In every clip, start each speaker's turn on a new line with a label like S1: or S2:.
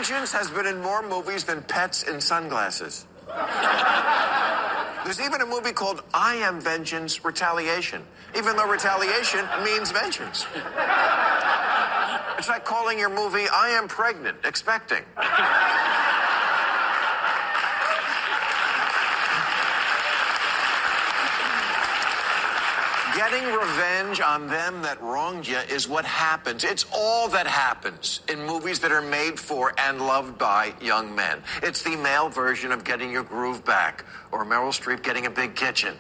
S1: Vengeance has been in more movies than Pets in Sunglasses. There's even a movie called I Am Vengeance, Retaliation, even though retaliation means vengeance. It's like calling your movie I Am Pregnant, Expecting. Getting revenge on them that wronged you is what happens. It's all that happens in movies that are made for and loved by young men. It's the male version of getting your groove back, or Meryl Streep getting a big kitchen.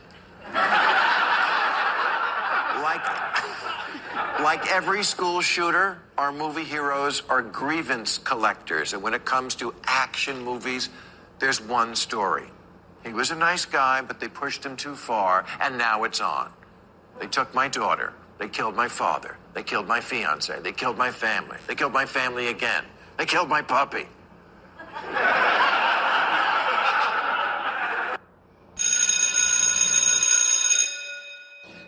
S1: Like every school shooter, our movie heroes are grievance collectors. And when it comes to action movies, there's one story. He was a nice guy, but they pushed him too far, and now it's on. They took my daughter. They killed my father. They killed my fiance. They killed my family. They killed my family again. They killed my puppy.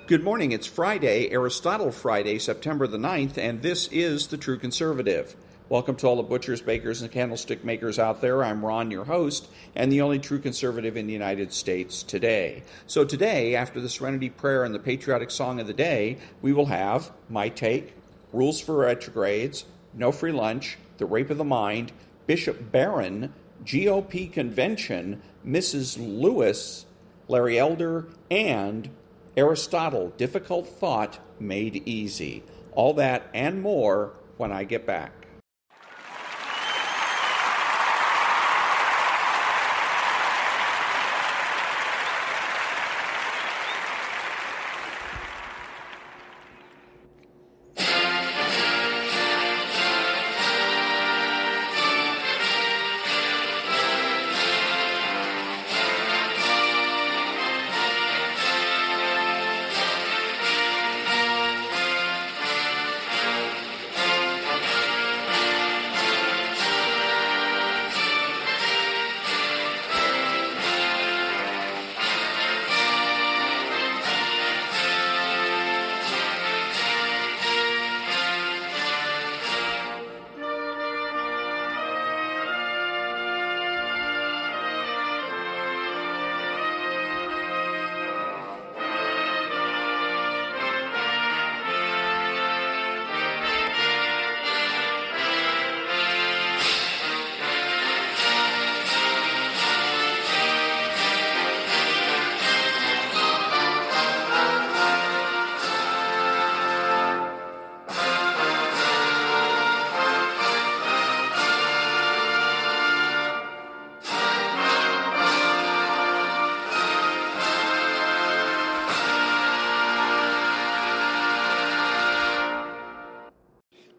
S2: Good morning. It's Friday, Aristotle Friday, September the 9th, and this is The True Conservative. Welcome to all the butchers, bakers, and candlestick makers out there. I'm Ron, your host, and the only true conservative in the United States today. So today, after the Serenity Prayer and the patriotic song of the day, we will have My Take, Rules for Retrogrades, No Free Lunch, The Rape of the Mind, Bishop Barron, GOP Convention, Mrs. Lewis, Larry Elder, and Aristotle, Difficult Thought Made Easy. All that and more when I get back.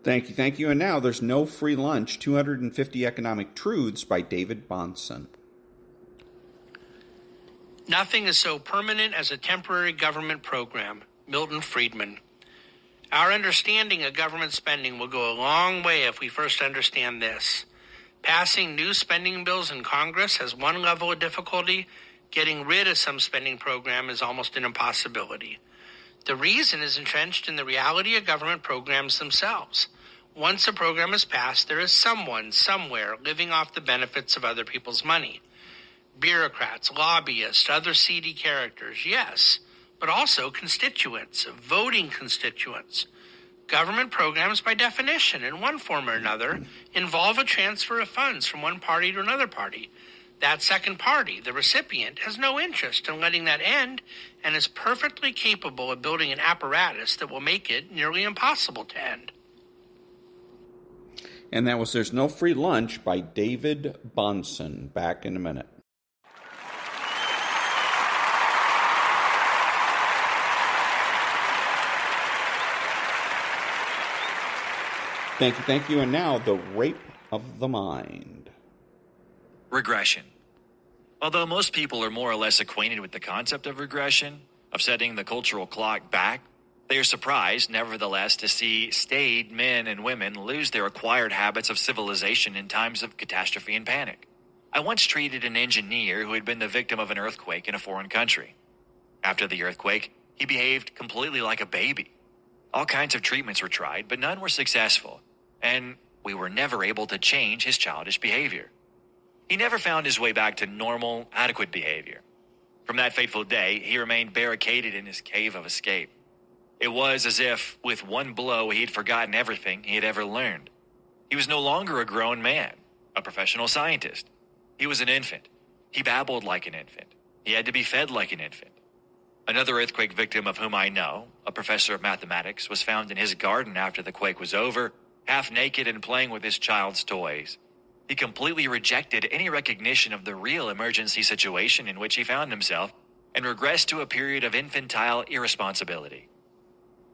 S2: Thank you. And now there's No Free Lunch, 250 Economic Truths by David-Bahnsen.
S3: Nothing is so permanent as a temporary government program. Milton Friedman. Our understanding of government spending will go a long way if we first understand this. Passing new spending bills in Congress has one level of difficulty. Getting rid of some spending program is almost an impossibility. The reason is entrenched in the reality of government programs themselves. Once a program is passed, there is someone, somewhere, living off the benefits of other people's money. Bureaucrats, lobbyists, other seedy characters, yes, but also constituents, voting constituents. Government programs, by definition, in one form or another, involve a transfer of funds from one party to another party. That second party, the recipient, has no interest in letting that end and is perfectly capable of building an apparatus that will make it nearly impossible to end.
S2: And that was There's No Free Lunch by David-Bahnsen. Back in a minute. Thank you. And now, The Rape of the Mind.
S4: Regression. Although most people are more or less acquainted with the concept of regression, of setting the cultural clock back, they are surprised, nevertheless, to see staid men and women lose their acquired habits of civilization in times of catastrophe and panic. I once treated an engineer who had been the victim of an earthquake in a foreign country. After the earthquake, he behaved completely like a baby. All kinds of treatments were tried, but none were successful. And we were never able to change his childish behavior. He never found his way back to normal, adequate behavior. From that fateful day, he remained barricaded in his cave of escape. It was as if, with one blow, he had forgotten everything he had ever learned. He was no longer a grown man, a professional scientist. He was an infant. He babbled like an infant. He had to be fed like an infant. Another earthquake victim of whom I know, a professor of mathematics, was found in his garden after the quake was over, half naked and playing with his child's toys. He completely rejected any recognition of the real emergency situation in which he found himself and regressed to a period of infantile irresponsibility.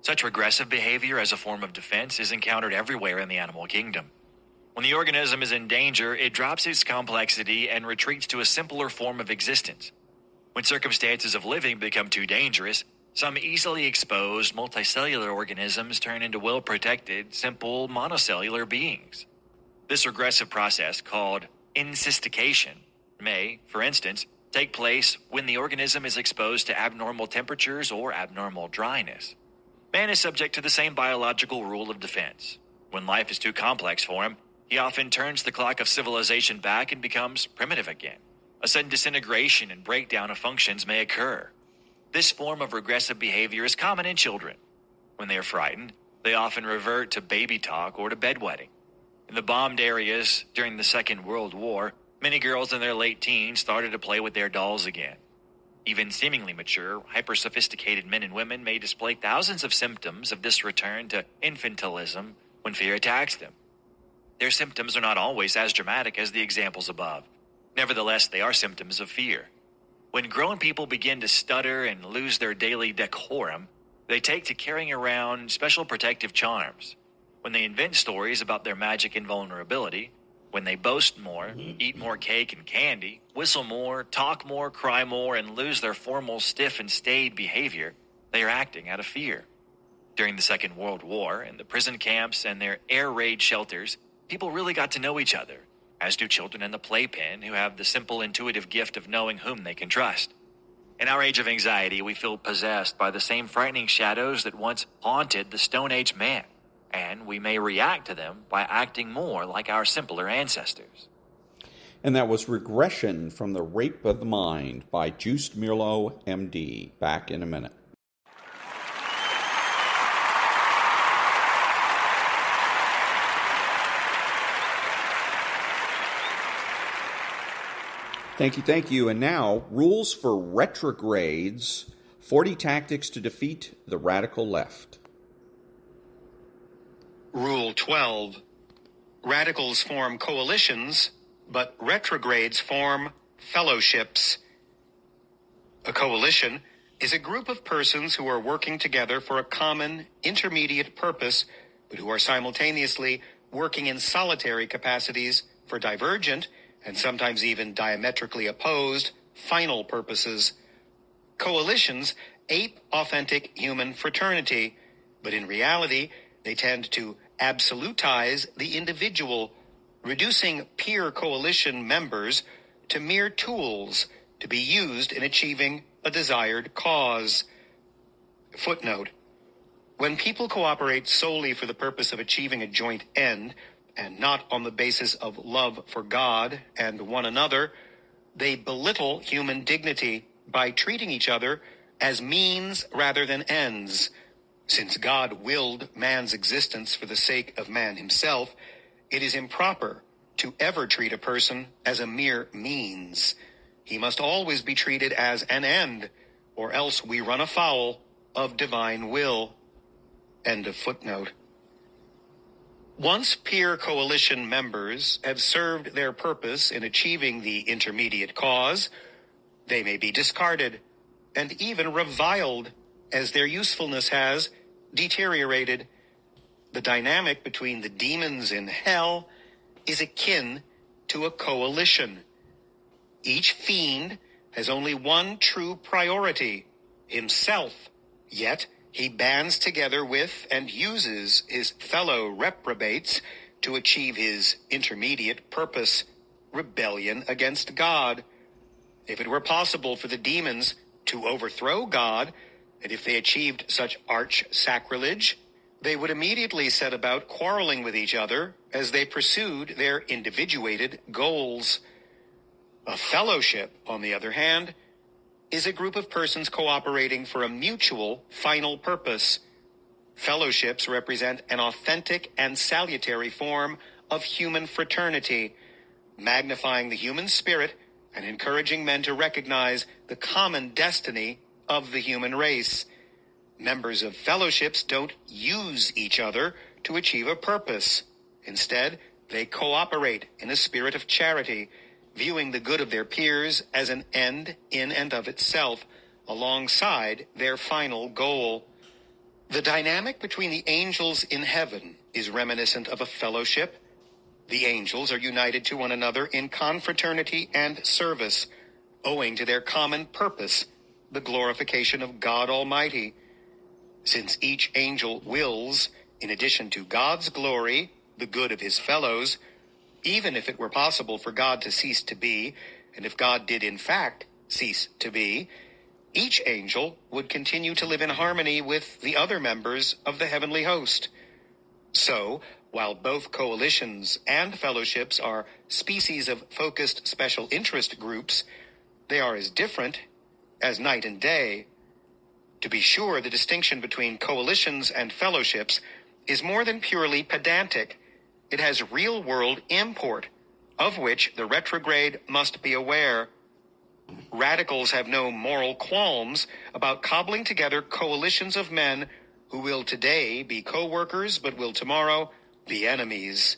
S4: Such regressive behavior as a form of defense is encountered everywhere in the animal kingdom. When the organism is in danger, it drops its complexity and retreats to a simpler form of existence. When circumstances of living become too dangerous, some easily exposed multicellular organisms turn into well-protected, simple monocellular beings. This regressive process, called encystication, may, for instance, take place when the organism is exposed to abnormal temperatures or abnormal dryness. Man is subject to the same biological rule of defense. When life is too complex for him, he often turns the clock of civilization back and becomes primitive again. A sudden disintegration and breakdown of functions may occur. This form of regressive behavior is common in children. When they are frightened, they often revert to baby talk or to bedwetting. In the bombed areas during the Second World War, many girls in their late teens started to play with their dolls again. Even seemingly mature, hyper-sophisticated men and women may display thousands of symptoms of this return to infantilism when fear attacks them. Their symptoms are not always as dramatic as the examples above. Nevertheless, they are symptoms of fear. When grown people begin to stutter and lose their daily decorum, they take to carrying around special protective charms. When they invent stories about their magic invulnerability, when they boast more, eat more cake and candy, whistle more, talk more, cry more, and lose their formal, stiff, and staid behavior, they are acting out of fear. During the Second World War, in the prison camps and their air raid shelters, people really got to know each other, as do children in the playpen who have the simple intuitive gift of knowing whom they can trust. In our age of anxiety, we feel possessed by the same frightening shadows that once haunted the Stone Age man, and we may react to them by acting more like our simpler ancestors.
S2: And that was Regression from the Rape of the Mind by Joost-Meerlo, M.D. Back in a minute. Thank you. And now, rules for retrogrades, 40 tactics to defeat the radical left.
S5: Rule 12. Radicals form coalitions, but retrogrades form fellowships. A coalition is a group of persons who are working together for a common, intermediate purpose, but who are simultaneously working in solitary capacities for divergent, and sometimes even diametrically opposed, final purposes. Coalitions ape authentic human fraternity, but in reality, they tend to absolutize the individual, reducing peer coalition members to mere tools to be used in achieving a desired cause. Footnote: when people cooperate solely for the purpose of achieving a joint end, and not on the basis of love for God and one another, they belittle human dignity by treating each other as means rather than ends. Since God willed man's existence for the sake of man himself, it is improper to ever treat a person as a mere means. He must always be treated as an end, or else we run afoul of divine will. End of footnote. Once peer coalition members have served their purpose in achieving the intermediate cause, they may be discarded and even reviled as their usefulness has deteriorated. The dynamic between the demons in hell is akin to a coalition. Each fiend has only one true priority, himself, yet he bands together with and uses his fellow reprobates to achieve his intermediate purpose, rebellion against God. If it were possible for the demons to overthrow God, and if they achieved such arch sacrilege, they would immediately set about quarreling with each other as they pursued their individuated goals. A fellowship, on the other hand, is a group of persons cooperating for a mutual final purpose. Fellowships represent an authentic and salutary form of human fraternity, magnifying the human spirit and encouraging men to recognize the common destiny of the human race. Members of fellowships don't use each other to achieve a purpose. Instead, they cooperate in a spirit of charity, viewing the good of their peers as an end in and of itself, alongside their final goal. The dynamic between the angels in heaven is reminiscent of a fellowship. The angels are united to one another in confraternity and service, owing to their common purpose, the glorification of God Almighty. Since each angel wills, in addition to God's glory, the good of his fellows, even if it were possible for God to cease to be, and if God did in fact cease to be, each angel would continue to live in harmony with the other members of the heavenly host. So, while both coalitions and fellowships are species of focused special interest groups, they are as different as night and day. To be sure, the distinction between coalitions and fellowships is more than purely pedantic. It has real-world import, of which the retrograde must be aware. Radicals have no moral qualms about cobbling together coalitions of men who will today be co-workers but will tomorrow be enemies.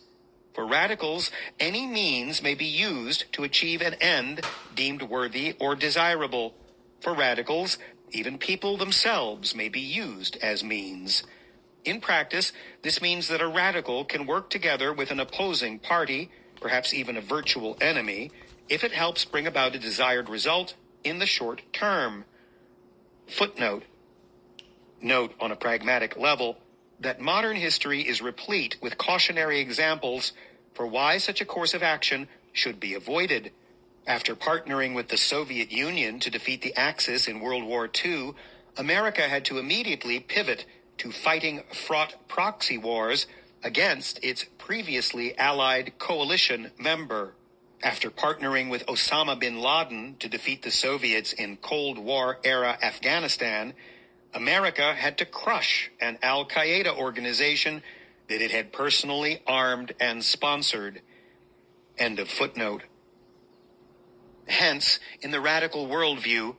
S5: For radicals, any means may be used to achieve an end deemed worthy or desirable. For radicals, even people themselves may be used as means. In practice, this means that a radical can work together with an opposing party, perhaps even a virtual enemy, if it helps bring about a desired result in the short term. Footnote. Note on a pragmatic level that modern history is replete with cautionary examples for why such a course of action should be avoided. After partnering with the Soviet Union to defeat the Axis in World War II, America had to immediately pivot to fighting fraught proxy wars against its previously allied coalition member. After partnering with Osama bin Laden to defeat the Soviets in Cold War-era Afghanistan, America had to crush an al-Qaeda organization that it had personally armed and sponsored. End of footnote. Hence, in the radical worldview,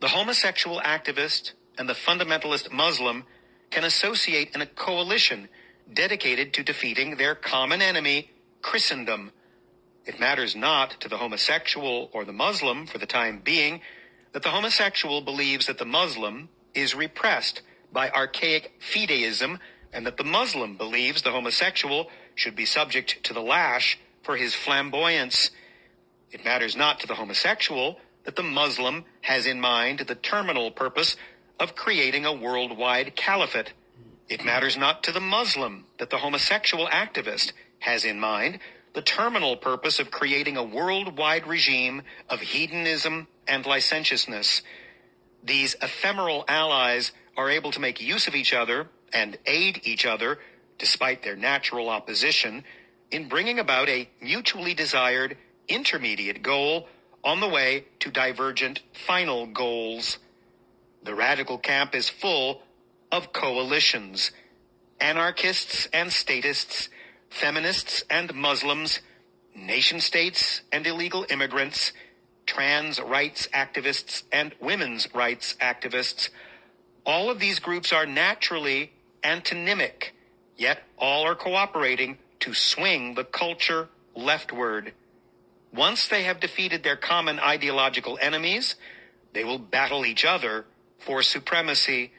S5: the homosexual activist and the fundamentalist Muslim can associate in a coalition dedicated to defeating their common enemy, Christendom. It matters not to the homosexual or the Muslim, for the time being, that the homosexual believes that the Muslim is repressed by archaic fideism, and that the Muslim believes the homosexual should be subject to the lash for his flamboyance. It matters not to the homosexual that the Muslim has in mind the terminal purpose of creating a worldwide caliphate. It matters not to the Muslim that the homosexual activist has in mind the terminal purpose of creating a worldwide regime of hedonism and licentiousness. These ephemeral allies are able to make use of each other and aid each other, despite their natural opposition, in bringing about a mutually desired intermediate goal on the way to divergent final goals. The radical camp is full of coalitions, anarchists and statists, feminists and Muslims, nation-states and illegal immigrants, trans rights activists and women's rights activists. All of these groups are naturally antonymic, yet all are cooperating to swing the culture leftward. Once they have defeated their common ideological enemies, they will battle each other for supremacy,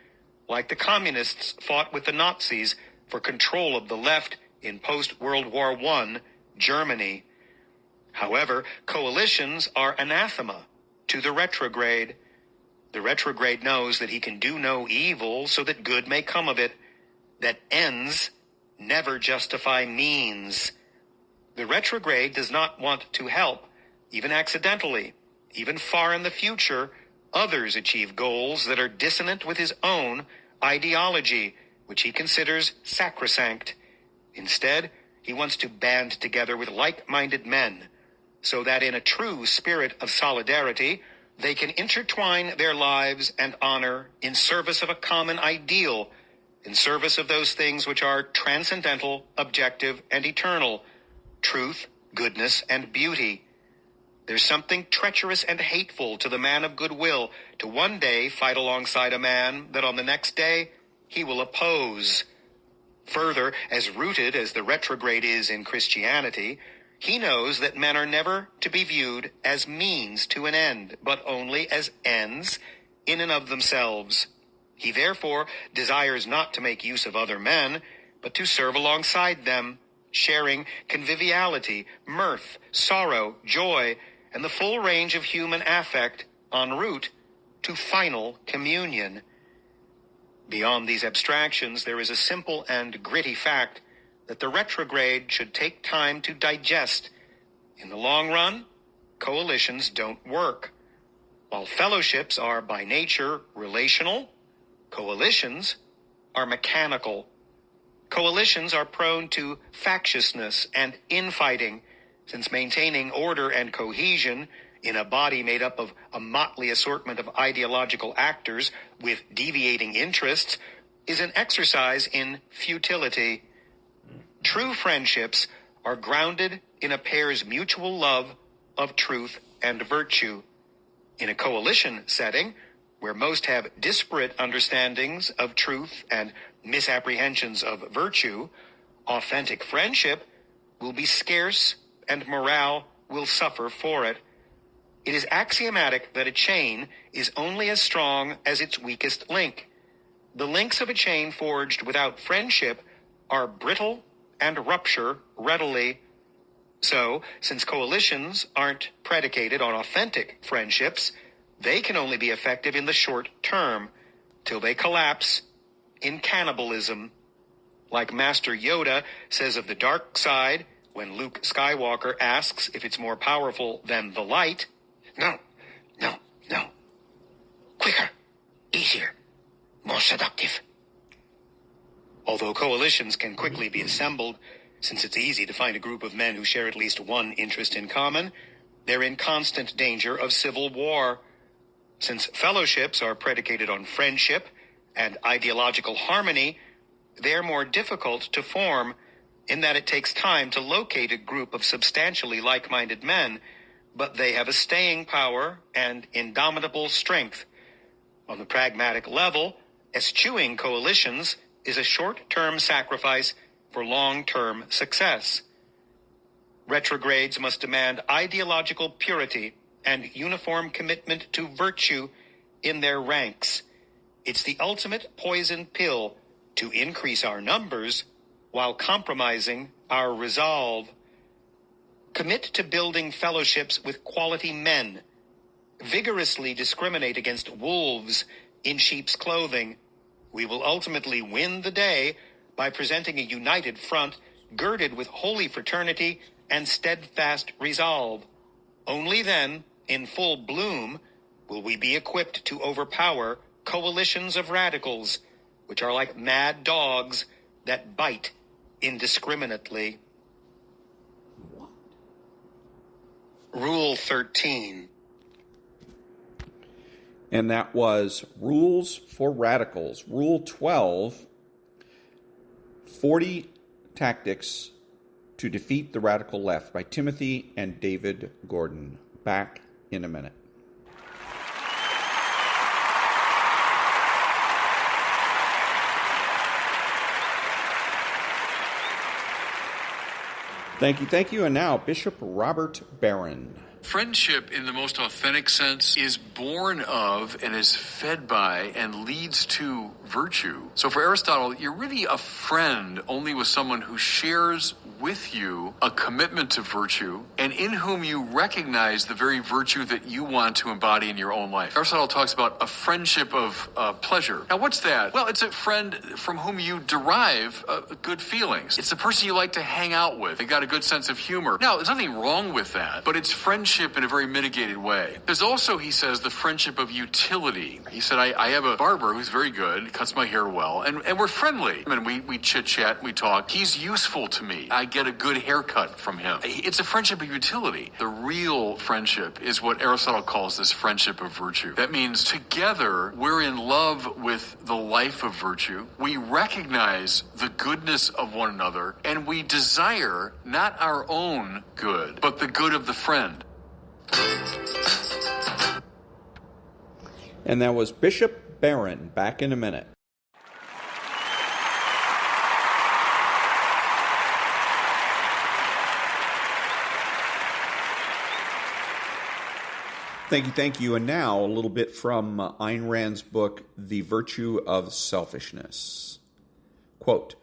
S5: like the communists fought with the Nazis for control of the left in post-World War I Germany. However, coalitions are anathema to the retrograde. The retrograde knows that he can do no evil so that good may come of it, that ends never justify means. The retrograde does not want to help, even accidentally, even far in the future, others achieve goals that are dissonant with his own ideology, which he considers sacrosanct. Instead, he wants to band together with like-minded men, so that in a true spirit of solidarity, they can intertwine their lives and honor in service of a common ideal, in service of those things which are transcendental, objective, and eternal, truth, goodness, and beauty. There's something treacherous and hateful to the man of goodwill to one day fight alongside a man that on the next day he will oppose. Further, as rooted as the retrograde is in Christianity, he knows that men are never to be viewed as means to an end, but only as ends in and of themselves. He therefore desires not to make use of other men, but to serve alongside them, sharing conviviality, mirth, sorrow, joy, and the full range of human affect en route to final communion. Beyond these abstractions, there is a simple and gritty fact that the retrograde should take time to digest. In the long run, coalitions don't work. While fellowships are by nature relational, coalitions are mechanical. Coalitions are prone to factiousness and infighting, since maintaining order and cohesion in a body made up of a motley assortment of ideological actors with deviating interests is an exercise in futility. True friendships are grounded in a pair's mutual love of truth and virtue. In a coalition setting, where most have disparate understandings of truth and misapprehensions of virtue, authentic friendship will be scarce and morale will suffer for it. It is axiomatic that a chain is only as strong as its weakest link. The links of a chain forged without friendship are brittle and rupture readily. So, since coalitions aren't predicated on authentic friendships, they can only be effective in the short term, till they collapse in cannibalism. Like Master Yoda says of the dark side, when Luke Skywalker asks if it's more powerful than the light, no. Quicker, easier, more seductive. Although coalitions can quickly be assembled, since it's easy to find a group of men who share at least one interest in common, they're in constant danger of civil war. Since fellowships are predicated on friendship and ideological harmony, they're more difficult to form in that it takes time to locate a group of substantially like-minded men, but they have a staying power and indomitable strength. On the pragmatic level, eschewing coalitions is a short-term sacrifice for long-term success. Retrogrades must demand ideological purity and uniform commitment to virtue in their ranks. It's the ultimate poison pill to increase our numbers while compromising our resolve. Commit to building fellowships with quality men. Vigorously discriminate against wolves in sheep's clothing. We will ultimately win the day by presenting a united front girded with holy fraternity and steadfast resolve. Only then, in full bloom, will we be equipped to overpower coalitions of radicals, which are like mad dogs that bite indiscriminately. Rule 13.
S2: And that was Rules for Radicals. Rule 12, 40 Tactics to Defeat the Radical Left by Timothy and David Gordon. Back in a minute. Thank you. And now, Bishop Robert Barron.
S6: Friendship, in the most authentic sense, is born of and is fed by and leads to virtue. So for Aristotle, you're really a friend only with someone who shares with you a commitment to virtue and in whom you recognize the very virtue that you want to embody in your own life. Aristotle talks about a friendship of pleasure. Now, what's that? Well, it's a friend from whom you derive good feelings. It's the person you like to hang out with. They got a good sense of humor. Now, there's nothing wrong with that, but it's friendship friendship in a very mitigated way. There's also, he says, the friendship of utility. He said, I have a barber who's very good, cuts my hair well, and we're friendly. I mean, we chit-chat, we talk. He's useful to me. I get a good haircut from him. It's a friendship of utility. The real friendship is what Aristotle calls this friendship of virtue. That means together we're in love with the life of virtue. We recognize the goodness of one another, and we desire not our own good, but the good of the friend.
S2: And that was Bishop Barron. Back in a minute. Thank you. And now a little bit from Ayn Rand's book, The Virtue of Selfishness. Quote,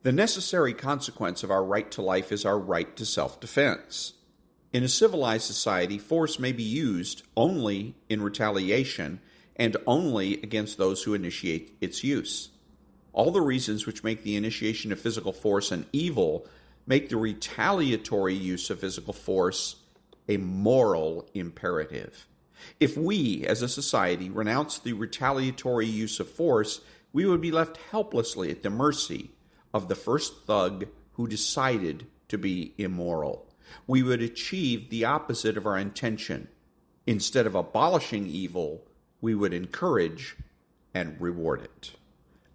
S2: "The necessary consequence of our right to life is our right to self-defense. In a civilized society, force may be used only in retaliation and only against those who initiate its use. All the reasons which make the initiation of physical force an evil make the retaliatory use of physical force a moral imperative. If we, as a society, renounce the retaliatory use of force, we would be left helplessly at the mercy of the first thug who decided to be immoral. We would achieve the opposite of our intention. Instead of abolishing evil, we would encourage and reward it."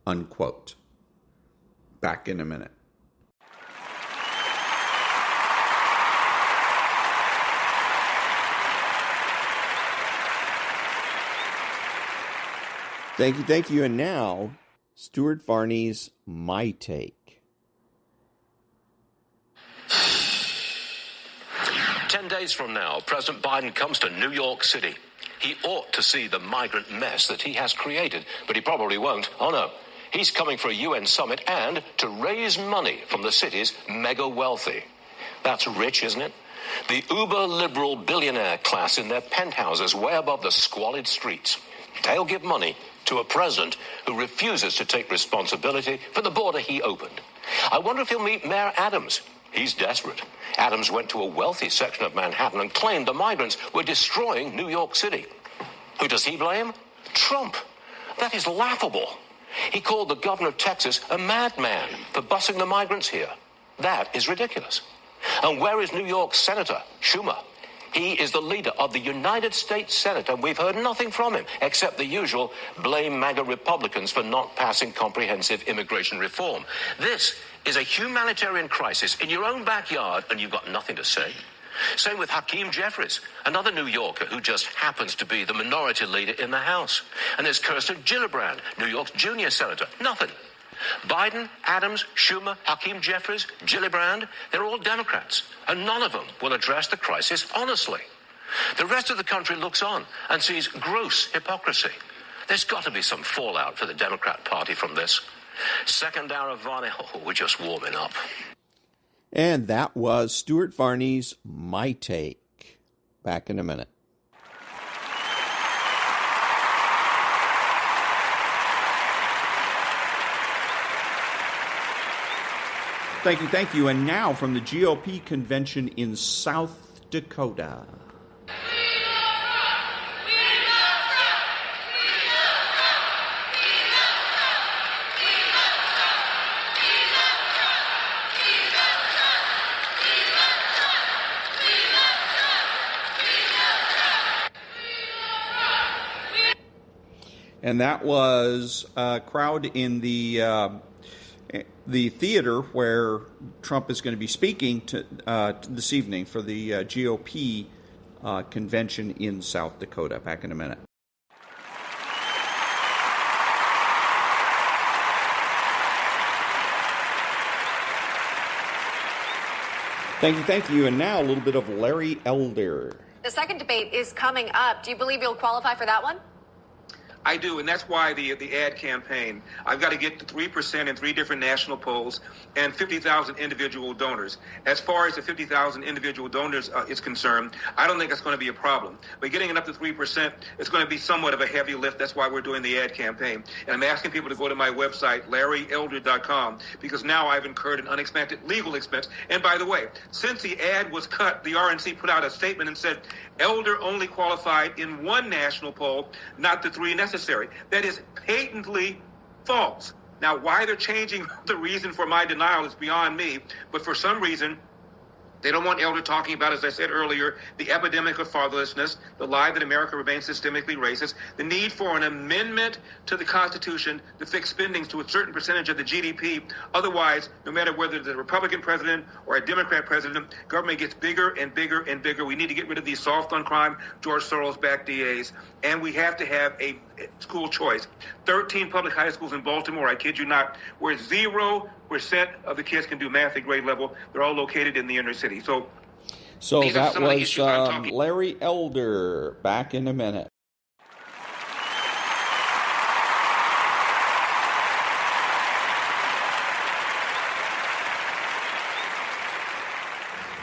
S2: Unquote. Back in a minute. Thank you. And now, Stuart Varney's My Take.
S7: 10 days from now, President Biden comes to New York City. He ought to see the migrant mess that he has created, but he probably won't. Oh no, he's coming for a UN summit and to raise money from the city's mega wealthy. That's rich, isn't it? The uber-liberal billionaire class in their penthouses way above the squalid streets. They'll give money to a president who refuses to take responsibility for the border he opened. I wonder if he'll meet Mayor Adams. He's desperate. Adams went to a wealthy section of Manhattan and claimed the migrants were destroying New York City. Who does he blame? Trump. That is laughable. He called the governor of Texas a madman for busing the migrants here. That is ridiculous. And where is New York's Senator Schumer? He is the leader of the United States Senate, and we've heard nothing from him except the usual blame MAGA Republicans for not passing comprehensive immigration reform. This is a humanitarian crisis in your own backyard, and you've got nothing to say. Same with Hakeem Jeffries, another New Yorker who just happens to be the minority leader in the House. And there's Kirsten Gillibrand, New York's junior senator. Nothing. Biden, Adams, Schumer, Hakeem Jeffries, Gillibrand, they're all Democrats, and none of them will address the crisis honestly. The rest of the country looks on and sees gross hypocrisy. There's got to be some fallout for the Democrat Party from this. Second hour of Varney, we're just warming up.
S2: And that was Stuart Varney's My Take. Back in a minute. Thank you. And now from the GOP convention in South Dakota. And that was a crowd in the theater where Trump is going to be speaking to this evening for the GOP convention in South Dakota. Back in a minute. Thank you. And now a little bit of Larry Elder.
S8: The second debate is coming up. Do you believe you'll qualify for that one? I do, and that's why the ad campaign. I've got to get to 3% in 3 different national polls and 50,000 individual donors. As far as the 50,000 individual donors is concerned, I don't think it's going to be a problem. But getting it up to 3%, it's going to be somewhat of a heavy lift. That's why we're doing the ad campaign. And I'm asking people to go to my website, larryelder.com, because now I've incurred an unexpected legal expense. And by the way, since the ad was cut, the RNC put out a statement and said, Elder only qualified in 1 national poll, not the 3 necessary. That is patently false. Now, why they're changing the reason for my denial is beyond me, but for some reason, they don't want Elder talking about, as I said earlier, the epidemic of fatherlessness, the lie that America remains systemically racist, the need for an amendment to the Constitution to fix spending to a certain percentage of the GDP. Otherwise, no matter whether it's a Republican president or a Democrat president, government gets bigger and bigger and bigger. We need to get rid of these soft on crime, George Soros-backed DAs, and we have to have a school choice. 13 public high schools in Baltimore, I kid you not, where 0% of the kids can do math at grade level. They're all located in the inner city. So
S2: that was Larry Elder. Back in a minute.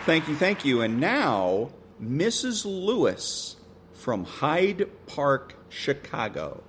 S2: Thank you. And now, Mrs. Lewis from Hyde Park, Chicago.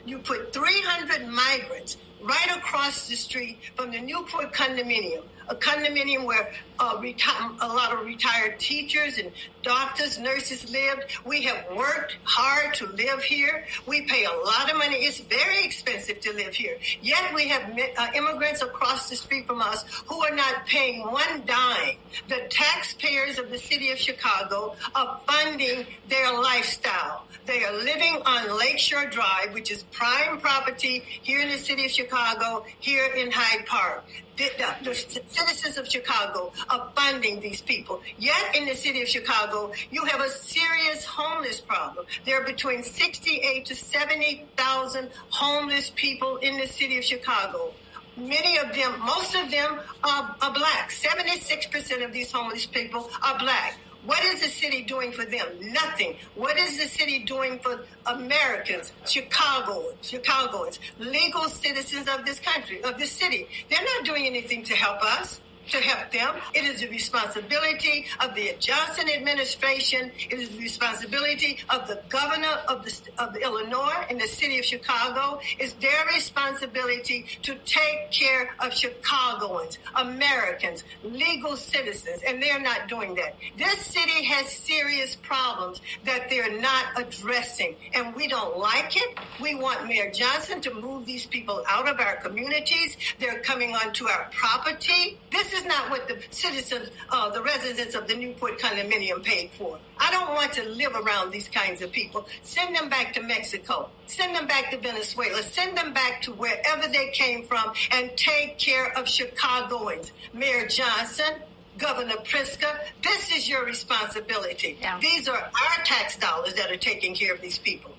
S9: You put 300 migrants right across the street from the Newport condominium, a condominium where a lot of retired teachers and doctors, nurses lived. We have worked hard to live here. We pay a lot of money. It's very expensive to live here. Yet we have immigrants across the street from us who are not paying one dime. The taxpayers of the city of Chicago are funding their lifestyle. They are living on Lakeshore Drive, which is prime property here in the city of Chicago, here in Hyde Park. The citizens of Chicago are funding these people. Yet in the city of Chicago, you have a serious homeless problem. There are between 68 to 70,000 homeless people in the city of Chicago. Many of them, most of them are black. 76% of these homeless people are black. What is the city doing for them? Nothing. What is the city doing for Americans, Chicagoans, legal citizens of this country, of this city? They're not doing anything to help us, to help them. It is the responsibility of the Johnson administration. It is the responsibility of the governor of Illinois and the city of Chicago. It's their responsibility to take care of Chicagoans, Americans, legal citizens, and they're not doing that. This city has serious problems that they're not addressing, and we don't like it. We want Mayor Johnson to move these people out of our communities. They're coming onto our property. This is not what the citizens, the residents of the Newport condominium paid for. I don't want to live around these kinds of people. Send them back to Mexico. Send them back to Venezuela. Send them back to wherever they came from and take care of Chicagoans. Mayor Johnson, Governor Pritzker, this is your responsibility. Yeah. These are our tax dollars that are taking care of these people.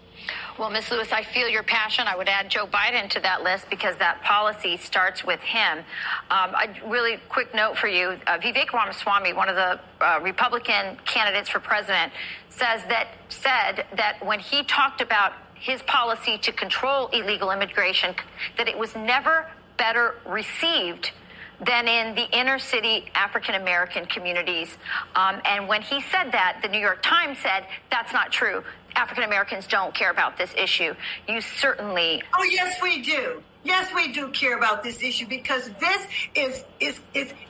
S10: Well, Ms. Lewis, I feel your passion. I would add Joe Biden to that list because that policy starts with him. A really quick note for you. Vivek Ramaswamy, one of the Republican candidates for president, said that when he talked about his policy to control illegal immigration, that it was never better received than in the inner city African-American communities. And when he said that, the New York Times said, that's not true. African-Americans don't care about this issue. You certainly...
S9: Oh, yes, we do. Yes, we do care about this issue because this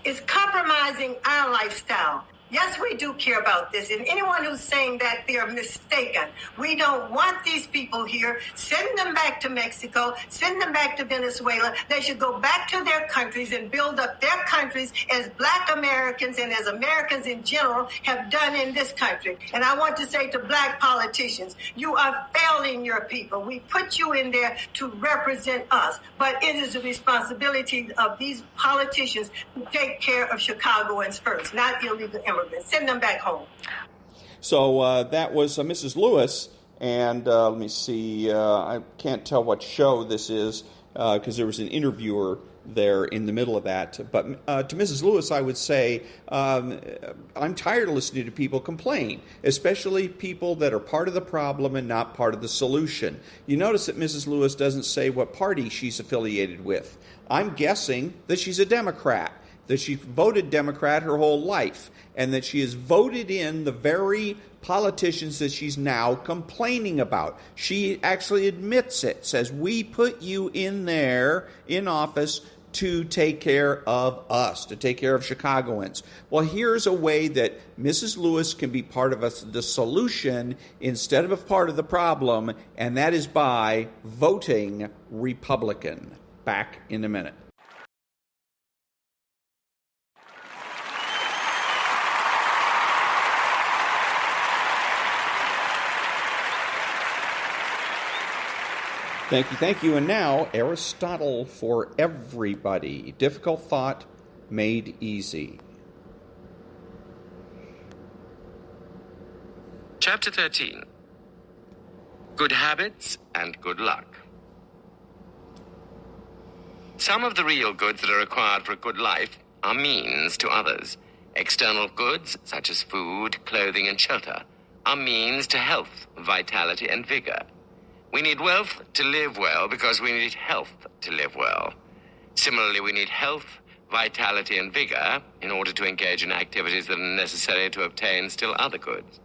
S9: is compromising our lifestyle. Yes, we do care about this. And anyone who's saying that, they're mistaken. We don't want these people here. Send them back to Mexico. Send them back to Venezuela. They should go back to their countries and build up their countries as Black Americans and as Americans in general have done in this country. And I want to say to Black politicians, you are failing your people. We put you in there to represent us. But it is the responsibility of these politicians to take care of Chicagoans first, not illegal immigrants. Send them back home.
S2: So that was Mrs. Lewis, and let me see, I can't tell what show this is because there was an interviewer there in the middle of that. But to Mrs. Lewis, I would say I'm tired of listening to people complain, especially people that are part of the problem and not part of the solution. You notice that Mrs. Lewis doesn't say what party she's affiliated with. I'm guessing that she's a Democrat, that she voted Democrat her whole life, and that she has voted in the very politicians that she's now complaining about. She actually admits it, says, we put you in there in office to take care of us, to take care of Chicagoans. Well, here's a way that Mrs. Lewis can be part of the solution instead of a part of the problem, and that is by voting Republican. Back in a minute. Thank you. And now, Aristotle for everybody. Difficult thought made easy.
S11: Chapter 13. Good habits and good luck. Some of the real goods that are required for a good life are means to others. External goods, such as food, clothing, and shelter, are means to health, vitality, and vigor. We need wealth to live well because we need health to live well. Similarly, we need health, vitality, and vigor in order to engage in activities that are necessary to obtain still other goods.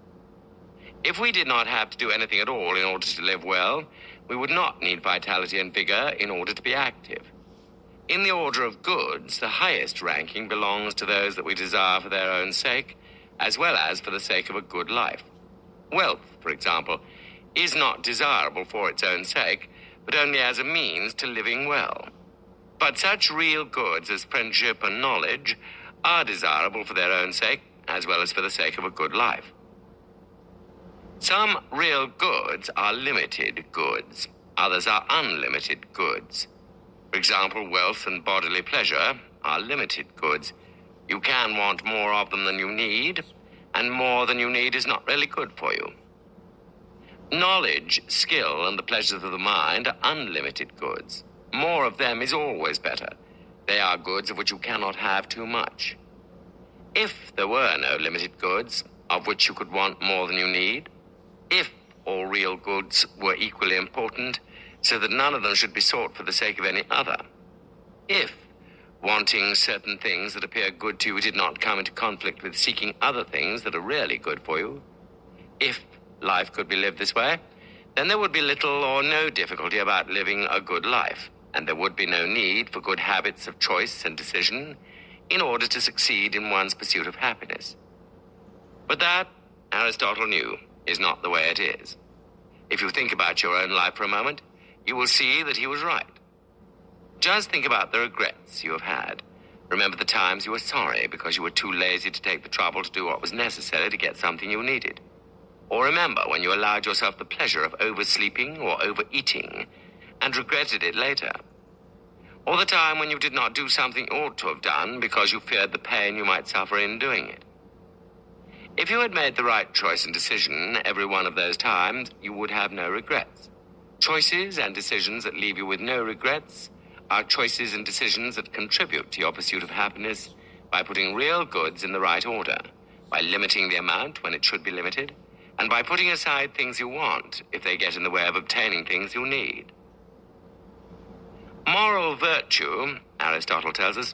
S11: If we did not have to do anything at all in order to live well, we would not need vitality and vigor in order to be active. In the order of goods, the highest ranking belongs to those that we desire for their own sake, as well as for the sake of a good life. Wealth, for example, is not desirable for its own sake, but only as a means to living well. But such real goods as friendship and knowledge are desirable for their own sake, as well as for the sake of a good life. Some real goods are limited goods. Others are unlimited goods. For example, wealth and bodily pleasure are limited goods. You can want more of them than you need, and more than you need is not really good for you. Knowledge, skill, and the pleasures of the mind are unlimited goods. More of them is always better. They are goods of which you cannot have too much. If there were no limited goods, of which you could want more than you need, if all real goods were equally important, so that none of them should be sought for the sake of any other, if wanting certain things that appear good to you did not come into conflict with seeking other things that are really good for you, if life could be lived this way, then there would be little or no difficulty about living a good life, and there would be no need for good habits of choice and decision in order to succeed in one's pursuit of happiness. But that, Aristotle knew, is not the way it is. If you think about your own life for a moment, you will see that he was right. Just think about the regrets you have had. Remember the times you were sorry because you were too lazy to take the trouble to do what was necessary to get something you needed. Or remember when you allowed yourself the pleasure of oversleeping or overeating and regretted it later. Or the time when you did not do something you ought to have done because you feared the pain you might suffer in doing it. If you had made the right choice and decision every one of those times, you would have no regrets. Choices and decisions that leave you with no regrets are choices and decisions that contribute to your pursuit of happiness by putting real goods in the right order, by limiting the amount when it should be limited, and by putting aside things you want if they get in the way of obtaining things you need. Moral virtue, Aristotle tells us,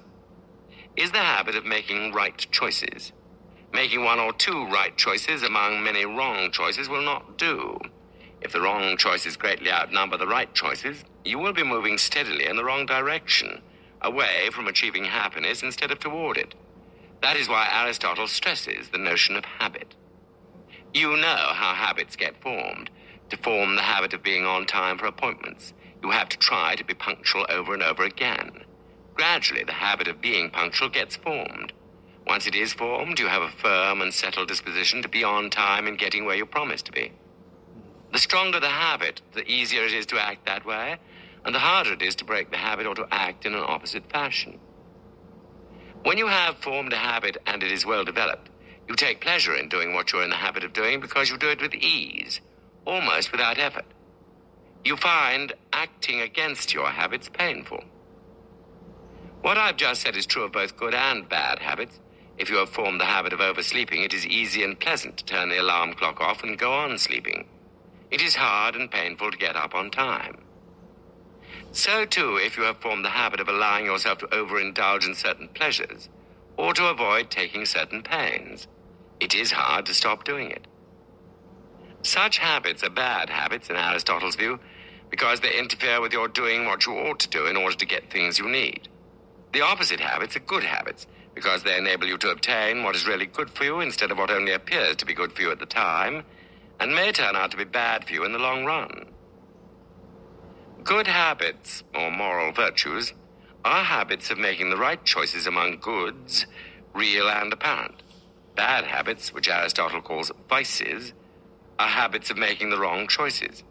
S11: is the habit of making right choices. Making one or two right choices among many wrong choices will not do. If the wrong choices greatly outnumber the right choices, you will be moving steadily in the wrong direction, away from achieving happiness instead of toward it. That is why Aristotle stresses the notion of habit. You know how habits get formed. To form the habit of being on time for appointments, you have to try to be punctual over and over again. Gradually, the habit of being punctual gets formed. Once it is formed, you have a firm and settled disposition to be on time in getting where you promised to be. The stronger the habit, the easier it is to act that way, and the harder it is to break the habit or to act in an opposite fashion. When you have formed a habit and it is well developed, you take pleasure in doing what you're in the habit of doing because you do it with ease, almost without effort. You find acting against your habits painful. What I've just said is true of both good and bad habits. If you have formed the habit of oversleeping, it is easy and pleasant to turn the alarm clock off and go on sleeping. It is hard and painful to get up on time. So, too, if you have formed the habit of allowing yourself to overindulge in certain pleasures, or to avoid taking certain pains, it is hard to stop doing it. Such habits are bad habits in Aristotle's view, because they interfere with your doing what you ought to do in order to get things you need. The opposite habits are good habits, because they enable you to obtain what is really good for you instead of what only appears to be good for you at the time, and may turn out to be bad for you in the long run. Good habits, or moral virtues, are habits of making the right choices among goods, real and apparent. Bad habits, which Aristotle calls vices, are habits of making the wrong choices.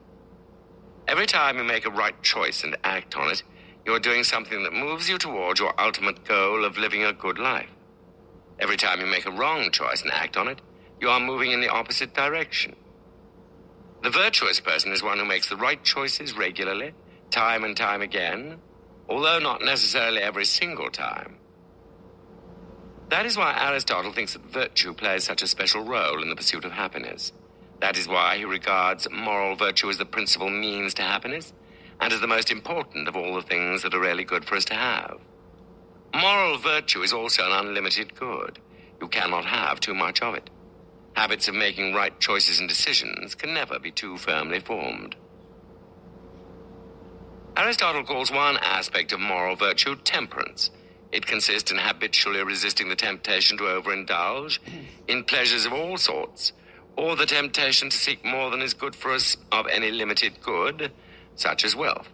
S11: Every time you make a right choice and act on it, you are doing something that moves you towards your ultimate goal of living a good life. Every time you make a wrong choice and act on it, you are moving in the opposite direction. The virtuous person is one who makes the right choices regularly, time and time again, although not necessarily every single time. That is why Aristotle thinks that virtue plays such a special role in the pursuit of happiness. That is why he regards moral virtue as the principal means to happiness, and as the most important of all the things that are really good for us to have. Moral virtue is also an unlimited good. You cannot have too much of it. Habits of making right choices and decisions can never be too firmly formed. Aristotle calls one aspect of moral virtue temperance. It consists in habitually resisting the temptation to overindulge in pleasures of all sorts, or the temptation to seek more than is good for us of any limited good, such as wealth.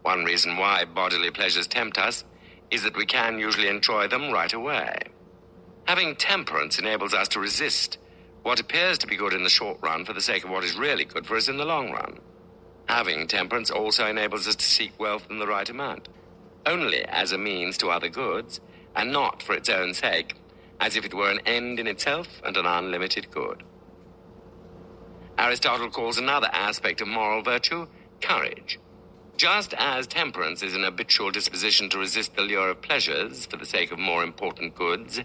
S11: One reason why bodily pleasures tempt us is that we can usually enjoy them right away. Having temperance enables us to resist what appears to be good in the short run for the sake of what is really good for us in the long run. Having temperance also enables us to seek wealth in the right amount, only as a means to other goods, and not for its own sake, as if it were an end in itself and an unlimited good. Aristotle calls another aspect of moral virtue courage. Just as temperance is an habitual disposition to resist the lure of pleasures for the sake of more important goods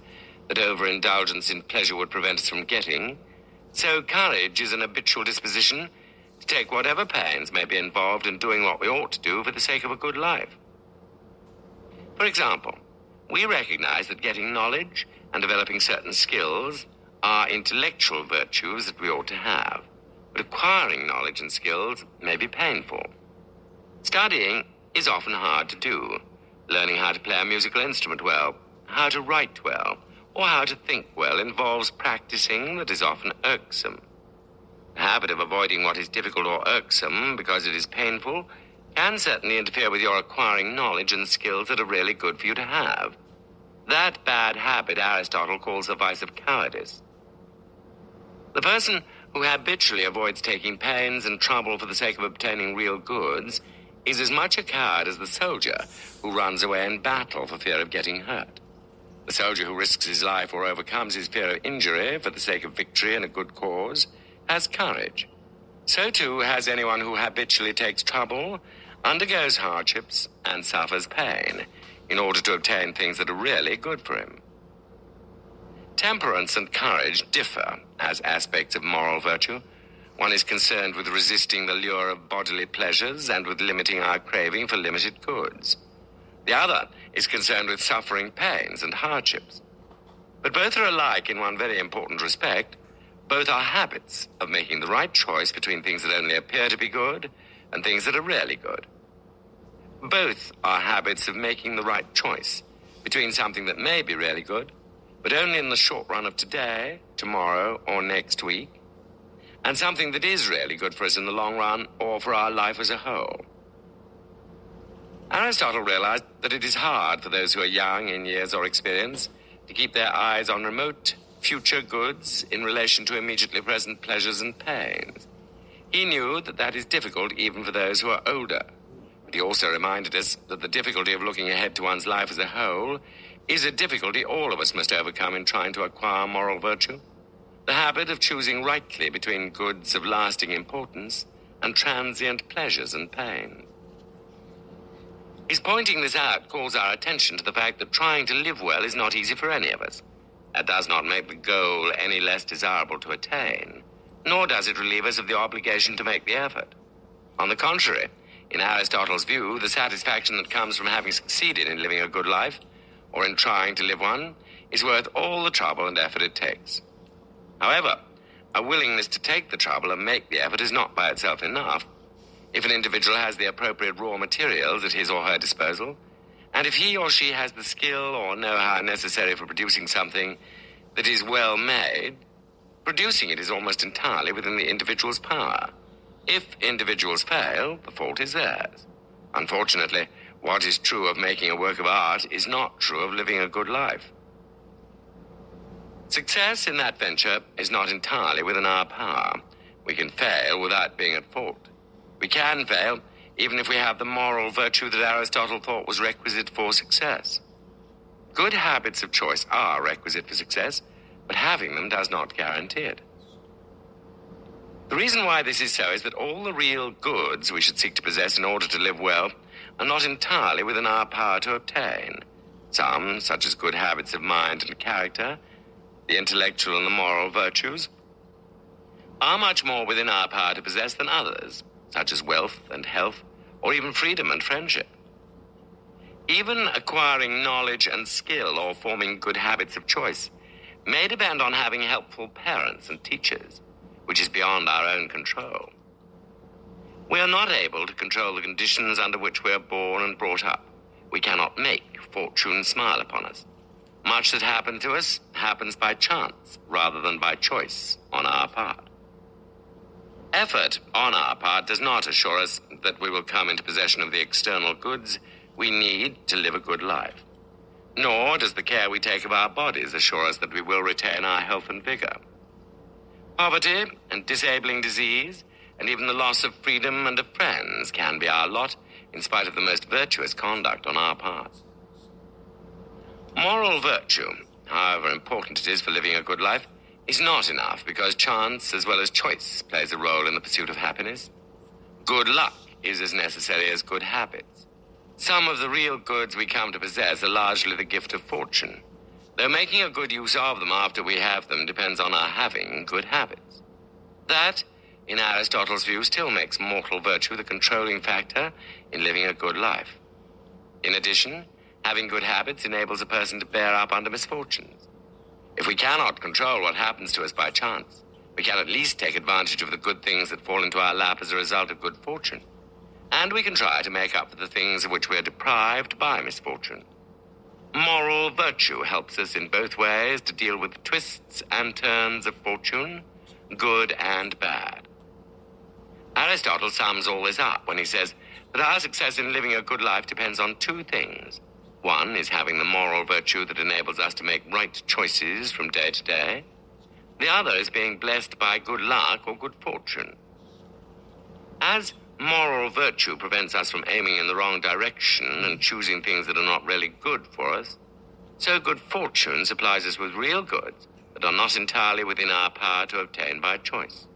S11: that overindulgence in pleasure would prevent us from getting, so courage is an habitual disposition to take whatever pains may be involved in doing what we ought to do for the sake of a good life. For example, we recognize that getting knowledge and developing certain skills are intellectual virtues that we ought to have, but acquiring knowledge and skills may be painful. Studying is often hard to do. Learning how to play a musical instrument well, how to write well, or how to think well involves practicing that is often irksome. The habit of avoiding what is difficult or irksome because it is painful can certainly interfere with your acquiring knowledge and skills that are really good for you to have. That bad habit Aristotle calls the vice of cowardice. The person who habitually avoids taking pains and trouble for the sake of obtaining real goods is as much a coward as the soldier who runs away in battle for fear of getting hurt. The soldier who risks his life or overcomes his fear of injury for the sake of victory in a good cause has courage. So too has anyone who habitually takes trouble, undergoes hardships, and suffers pain in order to obtain things that are really good for him. Temperance and courage differ as aspects of moral virtue. One is concerned with resisting the lure of bodily pleasures and with limiting our craving for limited goods. The other is concerned with suffering pains and hardships. But both are alike in one very important respect. Both are habits of making the right choice between things that only appear to be good and things that are really good. Both are habits of making the right choice between something that may be really good, but only in the short run of today, tomorrow, or next week, and something that is really good for us in the long run or for our life as a whole. Aristotle realized that it is hard for those who are young in years or experience to keep their eyes on remote future goods in relation to immediately present pleasures and pains. He knew that that is difficult even for those who are older. But he also reminded us that the difficulty of looking ahead to one's life as a whole is a difficulty all of us must overcome in trying to acquire moral virtue. The habit of choosing rightly between goods of lasting importance and transient pleasures and pain. His pointing this out calls our attention to the fact that trying to live well is not easy for any of us. That does not make the goal any less desirable to attain, nor does it relieve us of the obligation to make the effort. On the contrary, in Aristotle's view, the satisfaction that comes from having succeeded in living a good life, or in trying to live one, is worth all the trouble and effort it takes. However, a willingness to take the trouble and make the effort is not by itself enough. If an individual has the appropriate raw materials at his or her disposal, and if he or she has the skill or know-how necessary for producing something that is well made, producing it is almost entirely within the individual's power. If individuals fail, the fault is theirs. Unfortunately, what is true of making a work of art is not true of living a good life. Success in that venture is not entirely within our power. We can fail without being at fault. We can fail even if we have the moral virtue that Aristotle thought was requisite for success. Good habits of choice are requisite for success, but having them does not guarantee it. The reason why this is so is that all the real goods we should seek to possess in order to live well are not entirely within our power to obtain. Some, such as good habits of mind and character, the intellectual and the moral virtues, are much more within our power to possess than others, such as wealth and health, or even freedom and friendship. Even acquiring knowledge and skill or forming good habits of choice may depend on having helpful parents and teachers, which is beyond our own control. We are not able to control the conditions under which we are born and brought up. We cannot make fortune smile upon us. Much that happens to us happens by chance rather than by choice on our part. Effort on our part does not assure us that we will come into possession of the external goods we need to live a good life. Nor does the care we take of our bodies assure us that we will retain our health and vigor. Poverty and disabling disease, and even the loss of freedom and of friends can be our lot in spite of the most virtuous conduct on our part. Moral virtue, however important it is for living a good life, is not enough because chance as well as choice plays a role in the pursuit of happiness. Good luck is as necessary as good habits. Some of the real goods we come to possess are largely the gift of fortune, though making a good use of them after we have them depends on our having good habits. That, in Aristotle's view, still makes mortal virtue the controlling factor in living a good life. In addition, having good habits enables a person to bear up under misfortunes. If we cannot control what happens to us by chance, we can at least take advantage of the good things that fall into our lap as a result of good fortune. And we can try to make up for the things of which we are deprived by misfortune. Moral virtue helps us in both ways to deal with the twists and turns of fortune, good and bad. Aristotle sums all this up when he says that our success in living a good life depends on two things. One is having the moral virtue that enables us to make right choices from day to day. The other is being blessed by good luck or good fortune. As moral virtue prevents us from aiming in the wrong direction and choosing things that are not really good for us, so good fortune supplies us with real goods that are not entirely within our power to obtain by choice.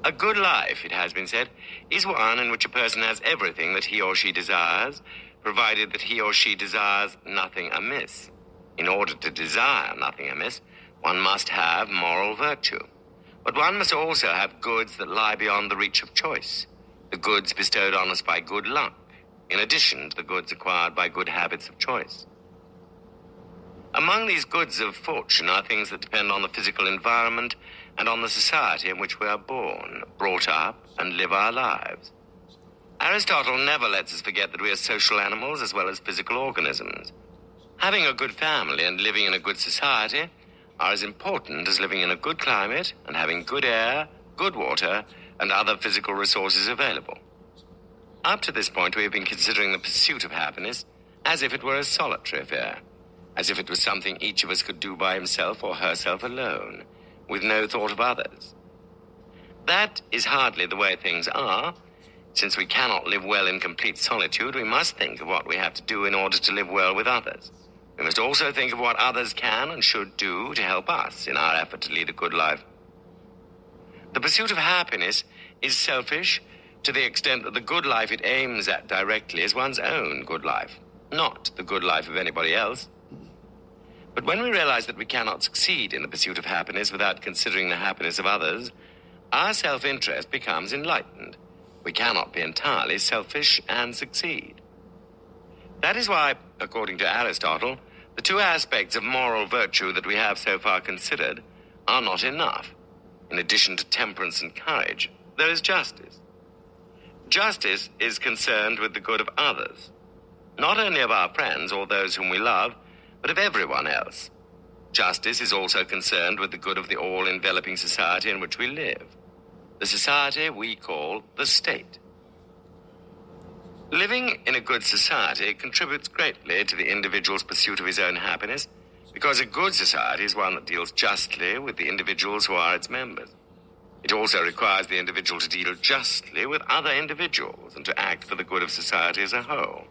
S11: A good life, it has been said, is one in which a person has everything that he or she desires, provided that he or she desires nothing amiss. In order to desire nothing amiss, one must have moral virtue. But one must also have goods that lie beyond the reach of choice, the goods bestowed on us by good luck, in addition to the goods acquired by good habits of choice. Among these goods of fortune are things that depend on the physical environment and on the society in which we are born, brought up, and live our lives. Aristotle never lets us forget that we are social animals as well as physical organisms. Having a good family and living in a good society are as important as living in a good climate and having good air, good water, and other physical resources available. Up to this point, we have been considering the pursuit of happiness as if it were a solitary affair, as if it was something each of us could do by himself or herself alone, with no thought of others. That is hardly the way things are. Since we cannot live well in complete solitude, we must think of what we have to do in order to live well with others. We must also think of what others can and should do to help us in our effort to lead a good life. The pursuit of happiness is selfish, to the extent that the good life it aims at directly is one's own good life, not the good life of anybody else. But when we realize that we cannot succeed in the pursuit of happiness without considering the happiness of others, our self-interest becomes enlightened. We cannot be entirely selfish and succeed. That is why, according to Aristotle, the two aspects of moral virtue that we have so far considered are not enough. In addition to temperance and courage, there is justice. Justice is concerned with the good of others, not only of our friends or those whom we love, but of everyone else. Justice is also concerned with the good of the all-enveloping society in which we live, the society we call the state. Living in a good society contributes greatly to the individual's pursuit of his own happiness, because a good society is one that deals justly with the individuals who are its members. It also requires the individual to deal justly with other individuals and to act for the good of society as a whole.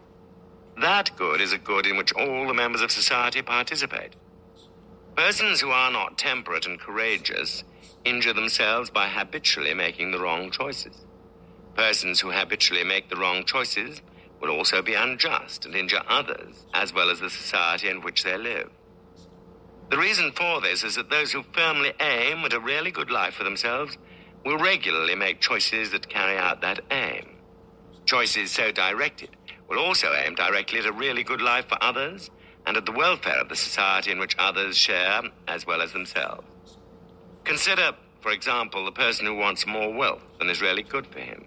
S11: That good is a good in which all the members of society participate. Persons who are not temperate and courageous injure themselves by habitually making the wrong choices. Persons who habitually make the wrong choices will also be unjust and injure others, as well as the society in which they live. The reason for this is that those who firmly aim at a really good life for themselves will regularly make choices that carry out that aim. Choices so directed will also aim directly at a really good life for others and at the welfare of the society in which others share, as well as themselves. Consider, for example, the person who wants more wealth than is really good for him,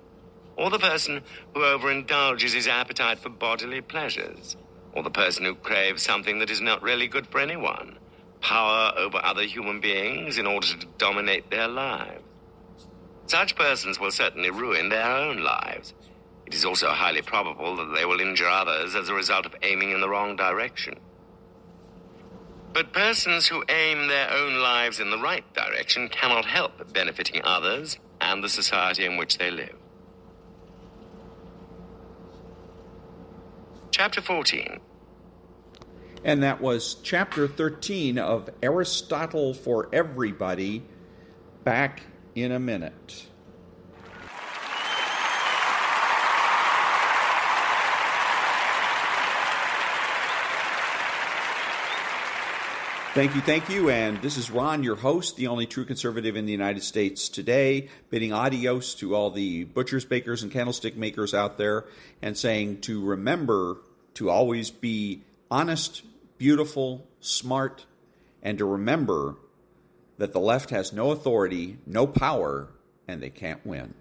S11: or the person who overindulges his appetite for bodily pleasures, or the person who craves something that is not really good for anyone, power over other human beings in order to dominate their lives. Such persons will certainly ruin their own lives. It is also highly probable that they will injure others as a result of aiming in the wrong direction. But persons who aim their own lives in the right direction cannot help benefiting others and the society in which they live. Chapter 14.
S2: And that was Chapter 13 of Aristotle for Everybody. Back in a minute. Thank you, and this is Ron, your host, the only true conservative in the United States today, bidding adios to all the butchers, bakers, and candlestick makers out there, and saying to remember to always be honest, beautiful, smart, and to remember that the left has no authority, no power, and they can't win.